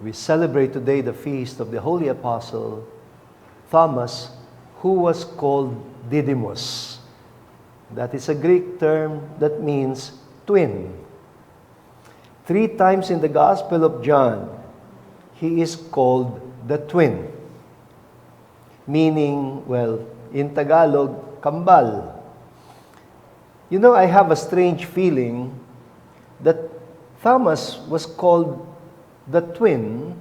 We celebrate today the feast of the Holy Apostle Thomas, who was called Didymus. That is a Greek term that means twin. 3 times in the Gospel of John, he is called the twin. Meaning, well, in Tagalog, kambal. You know, I have a strange feeling that Thomas was called the twin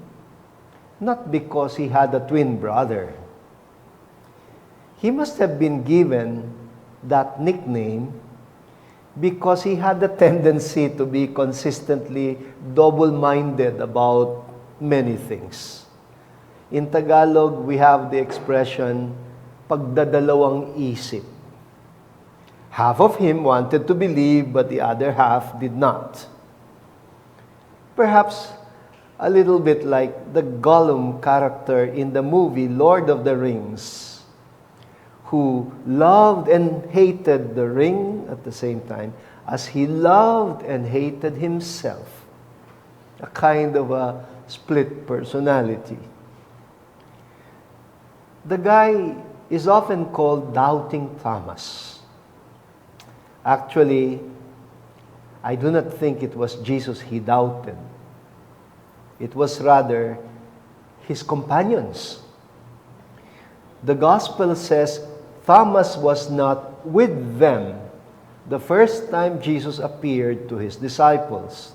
not because he had a twin brother. He must have been given that nickname because he had a tendency to be consistently double-minded about many things. In Tagalog, we have the expression, pagdadalawang isip. Half of him wanted to believe, but the other half did not. Perhaps a little bit like the Gollum character in the movie Lord of the Rings, who loved and hated the ring at the same time as he loved and hated himself. A kind of a split personality. The guy is often called Doubting Thomas. Actually, I do not think it was Jesus he doubted. It was rather his companions. The Gospel says Thomas was not with them the first time Jesus appeared to his disciples.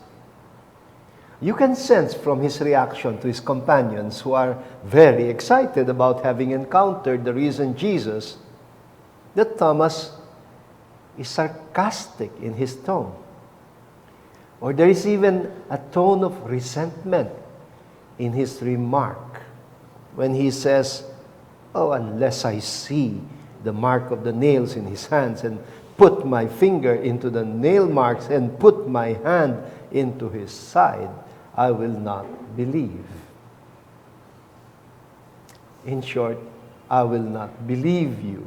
You can sense from his reaction to his companions, who are very excited about having encountered the risen Jesus, that Thomas is sarcastic in his tone. Or there is even a tone of resentment in his remark when he says, "Oh, unless I see the mark of the nails in his hands and put my finger into the nail marks and put my hand into his side, I will not believe." In short, I will not believe you.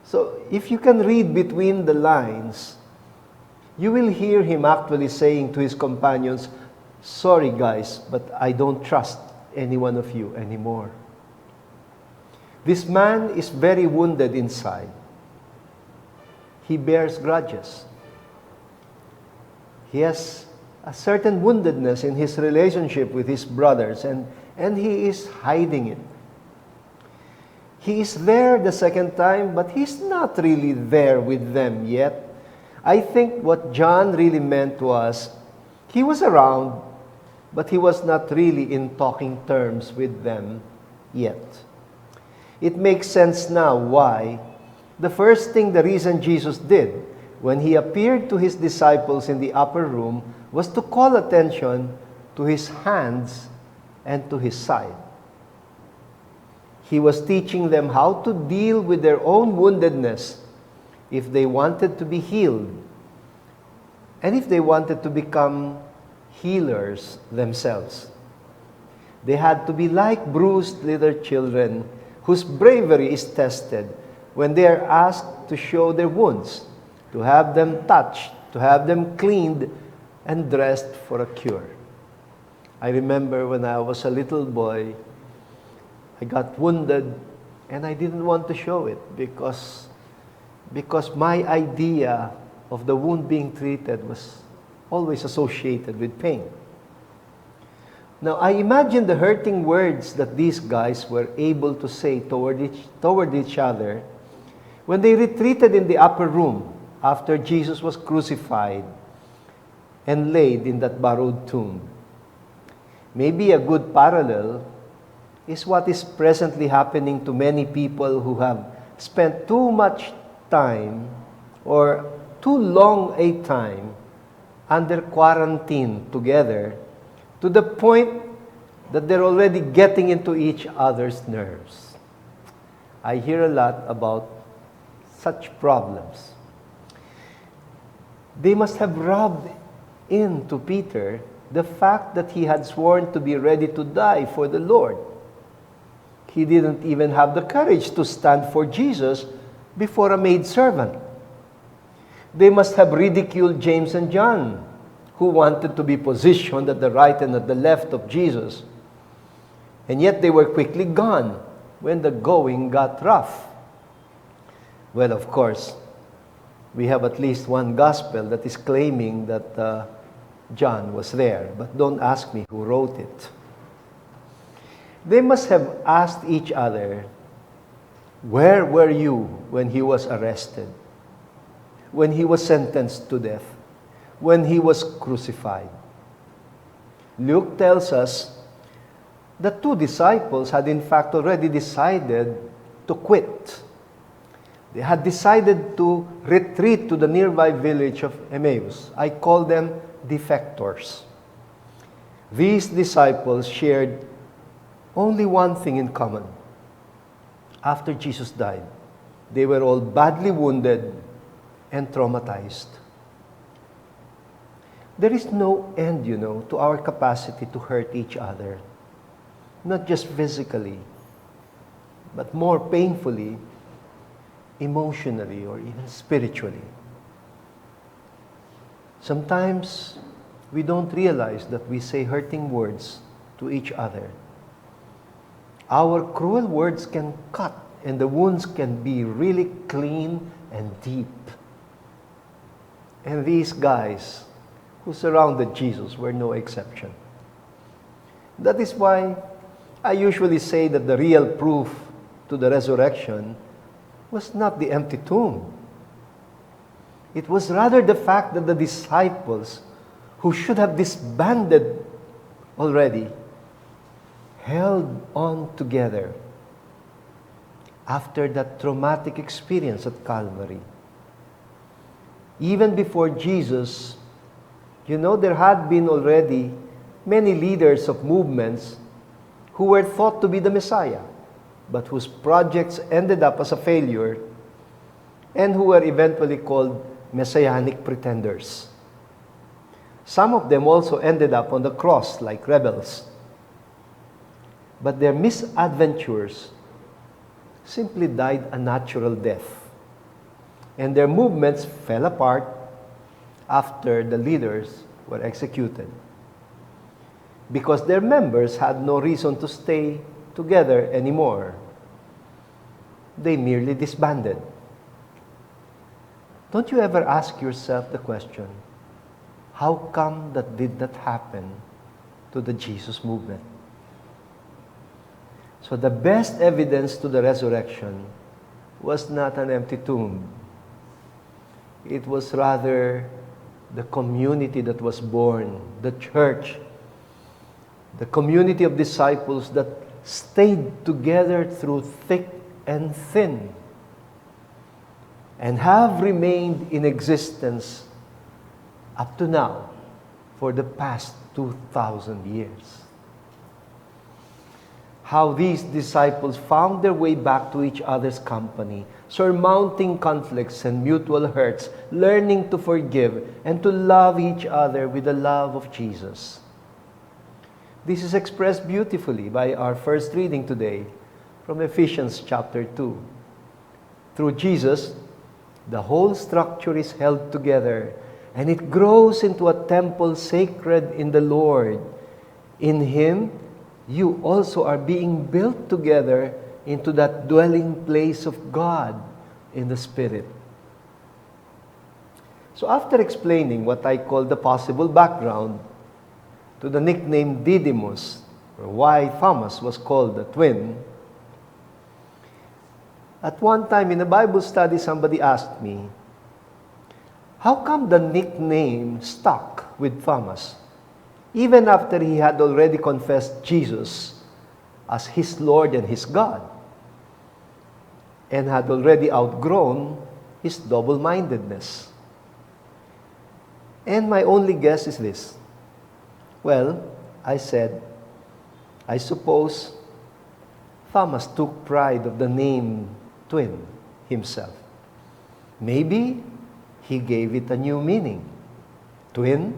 So if you can read between the lines, you will hear him actually saying to his companions, "Sorry guys, but I don't trust any one of you anymore." This man is very wounded inside. He bears grudges. He has a certain woundedness in his relationship with his brothers, and he is hiding it. He is there the second time, but he's not really there with them yet. I think what John really meant was, he was around, but he was not really in talking terms with them yet. It makes sense now why the first thing, the reason Jesus did when he appeared to his disciples in the upper room was to call attention to his hands and to his side. He was teaching them how to deal with their own woundedness if they wanted to be healed and if they wanted to become healers themselves. They had to be like bruised little children whose bravery is tested when they are asked to show their wounds, to have them touched, to have them cleaned and dressed for a cure. I remember when I was a little boy, I got wounded and I didn't want to show it because my idea of the wound being treated was always associated with pain. Now, I imagine the hurting words that these guys were able to say toward each other when they retreated in the upper room after Jesus was crucified and laid in that borrowed tomb. Maybe a good parallel is what is presently happening to many people who have spent too much time or too long a time under quarantine together to the point that they're already getting into each other's nerves. I hear a lot about such problems. They must have rubbed into Peter the fact that he had sworn to be ready to die for the Lord. He didn't even have the courage to stand for Jesus before a maidservant. They must have ridiculed James and John, who wanted to be positioned at the right and at the left of Jesus, And yet they were quickly gone when the going got rough. Well, of course, we have at least one gospel that is claiming that John was there, but don't ask me who wrote it. They must have asked each other, "Where were you when he was arrested? When he was sentenced to death? When he was crucified?" Luke tells us the two disciples had in fact already decided to quit. They had decided to retreat to the nearby village of Emmaus. I call them defectors. These disciples shared only one thing in common. After Jesus died, they were all badly wounded and traumatized. There is no end, to our capacity to hurt each other. Not just physically, but more painfully, emotionally, or even spiritually. Sometimes we don't realize that we say hurting words to each other. Our cruel words can cut, and the wounds can be really clean and deep. And these guys who surrounded Jesus were no exception. That is why I usually say that the real proof to the resurrection was not the empty tomb. It was rather the fact that the disciples, who should have disbanded already, held on together after that traumatic experience at Calvary. Even before Jesus, there had been already many leaders of movements who were thought to be the Messiah, but whose projects ended up as a failure, and who were eventually called messianic pretenders. Some of them also ended up on the cross like rebels. But their misadventures simply died a natural death, and their movements fell apart after the leaders were executed, because their members had no reason to stay together anymore. They merely disbanded. Don't you ever ask yourself the question, how come that did not happen to the Jesus movement? So the best evidence to the resurrection was not an empty tomb. It was rather the community that was born, the church, the community of disciples that stayed together through thick and thin, and have remained in existence up to now for the past 2,000 years. How these disciples found their way back to each other's company, surmounting conflicts and mutual hurts, learning to forgive and to love each other with the love of Jesus. This is expressed beautifully by our first reading today from Ephesians chapter 2. Through Jesus, the whole structure is held together, and it grows into a temple sacred in the Lord. In Him, you also are being built together into that dwelling place of God in the Spirit. So after explaining what I call the possible background to the nickname Didymus, or why Thomas was called the twin, at one time in a Bible study, somebody asked me, how come the nickname stuck with Thomas, even after he had already confessed Jesus as his Lord and his God, and had already outgrown his double-mindedness? And my only guess is this. Well, I said, I suppose Thomas took pride of the name twin himself. Maybe he gave it a new meaning. Twin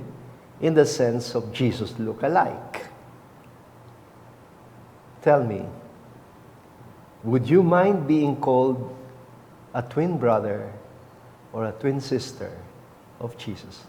in the sense of Jesus look-alike. Tell me, would you mind being called a twin brother or a twin sister of Jesus?